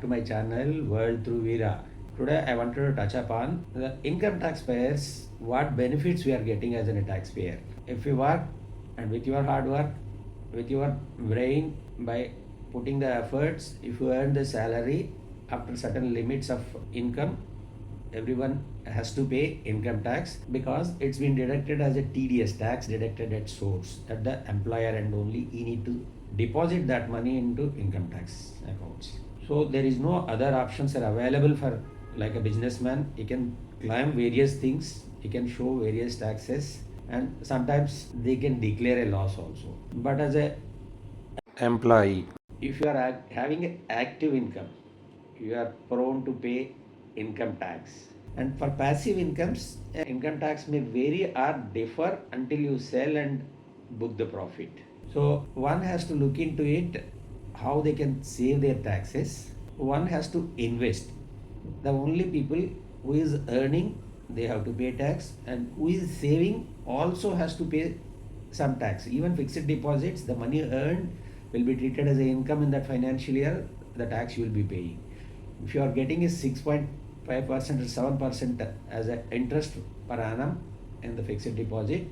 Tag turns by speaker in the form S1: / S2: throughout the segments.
S1: to my channel World Through Veera. Today I wanted to touch upon the income taxpayers, what benefits we are getting as a taxpayer. If you work and with your hard work, with your brain, by putting the efforts, if you earn the salary after certain limits of income, everyone has to pay income tax because it's been deducted as a TDS tax deducted at source at the employer, and only he need to deposit that money into income tax accounts. So there is no other options are available for like a businessman. He can claim various things, he can show various taxes, and sometimes they can declare a loss also. But as a employee, if you are having an active income, you are prone to pay income tax. And for passive incomes, income tax may vary or differ until you sell and book the profit. So one has to look into it, how they can save their taxes. One has to invest. The only people who is earning, they have to pay tax, and who is saving also has to pay some tax. Even fixed deposits, the money earned will be treated as an income in that financial year, the tax you will be paying. If you are getting a 6.5% or 7% as an interest per annum in the fixed deposit,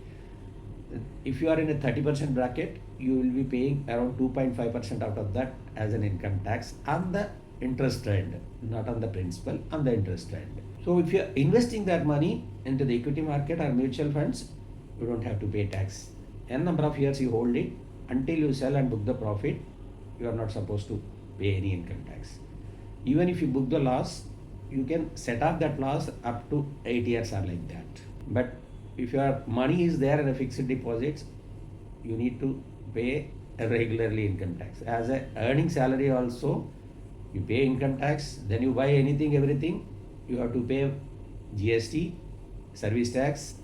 S1: if you are in a 30% bracket, you will be paying around 2.5% out of that as an income tax on the interest end, not on the principal, on the interest end. So if you are investing that money into the equity market or mutual funds, you don't have to pay tax. N number of years you hold it, until you sell and book the profit, you are not supposed to pay any income tax. Even if you book the loss, you can set off that loss up to 8 years or like that. But if your money is there in a fixed deposits, you need to pay a regularly income tax. As a earning salary also, you pay income tax. Then you buy anything, everything, you have to pay GST, service tax,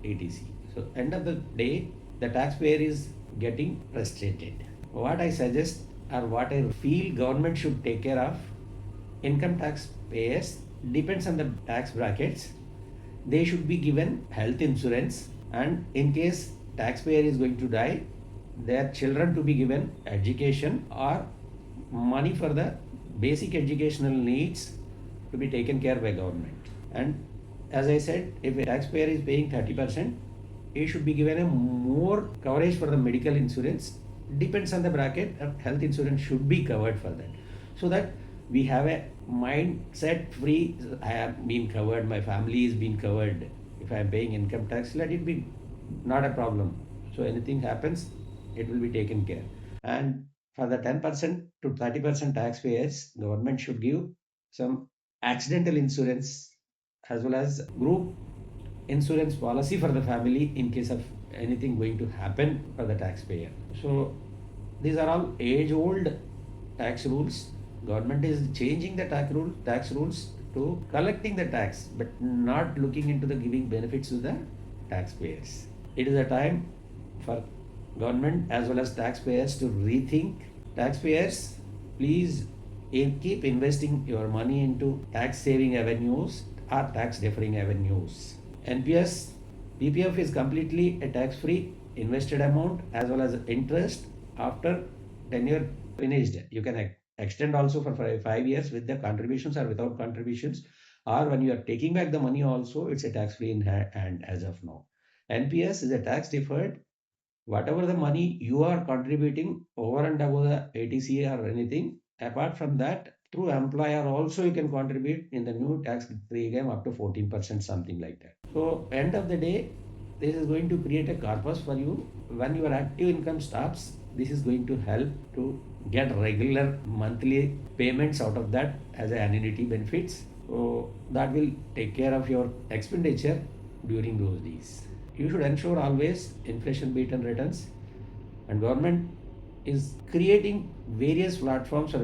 S1: etc. So end of the day, the taxpayer is getting frustrated. What I suggest or what I feel government should take care of, income tax payers, depends on the tax brackets, they should be given health insurance, and in case taxpayer is going to die, their children to be given education or money for the basic educational needs to be taken care by government. And as I said, if a taxpayer is paying 30%, he should be given a more coverage for the medical insurance. Depends on the bracket, health insurance should be covered for that, so that we have a mindset free. I have been covered, my family is being covered. If I am paying income tax, let it be not a problem. So anything happens, it will be taken care. And for the 10% to 30% taxpayers, government should give some accidental insurance as well as group insurance policy for the family in case of anything going to happen for the taxpayer. So these are all age-old tax rules. Government is changing the tax rules to collecting the tax, but not looking into the giving benefits to the taxpayers. It is a time for government as well as taxpayers to rethink. Taxpayers, please keep investing your money into tax saving avenues or tax deferring avenues. NPS, PPF is completely a tax-free invested amount as well as interest after tenure finished. You can extend also for 5 years with the contributions or without contributions, or when you are taking back the money also, it's a tax-free in hand as of now. NPS is a tax deferred. Whatever the money you are contributing over and above the ATC or anything, apart from that, through employer also you can contribute in the new tax free game up to 14%, something like that. So end of the day, this is going to create a corpus for you. When your active income stops, this is going to help to get regular monthly payments out of that as an annuity benefits. So that will take care of your expenditure during those days. You should ensure always inflation beaten returns, and government is creating various platforms for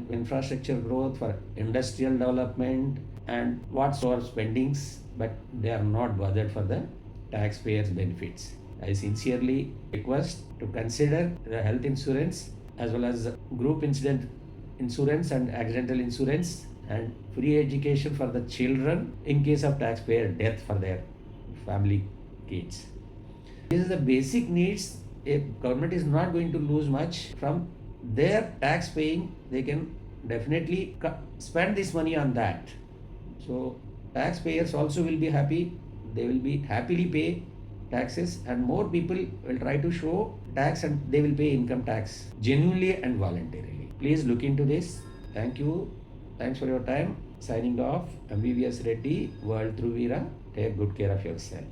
S1: infrastructure growth, for industrial development and whatsoever spendings, but they are not bothered for the taxpayers' benefits. I sincerely request to consider the health insurance as well as group incident insurance and accidental insurance, and free education for the children in case of taxpayer death for their family kids. This is the basic needs. If government is not going to lose much from their tax paying, they can definitely spend this money on that. So taxpayers also will be happy. They will be happily pay taxes, and more people will try to show tax, and they will pay income tax genuinely and voluntarily. Please look into this. Thank you. Thanks for your time. Signing off. MBBS Reddy, World Through Veera. Take good care of yourself.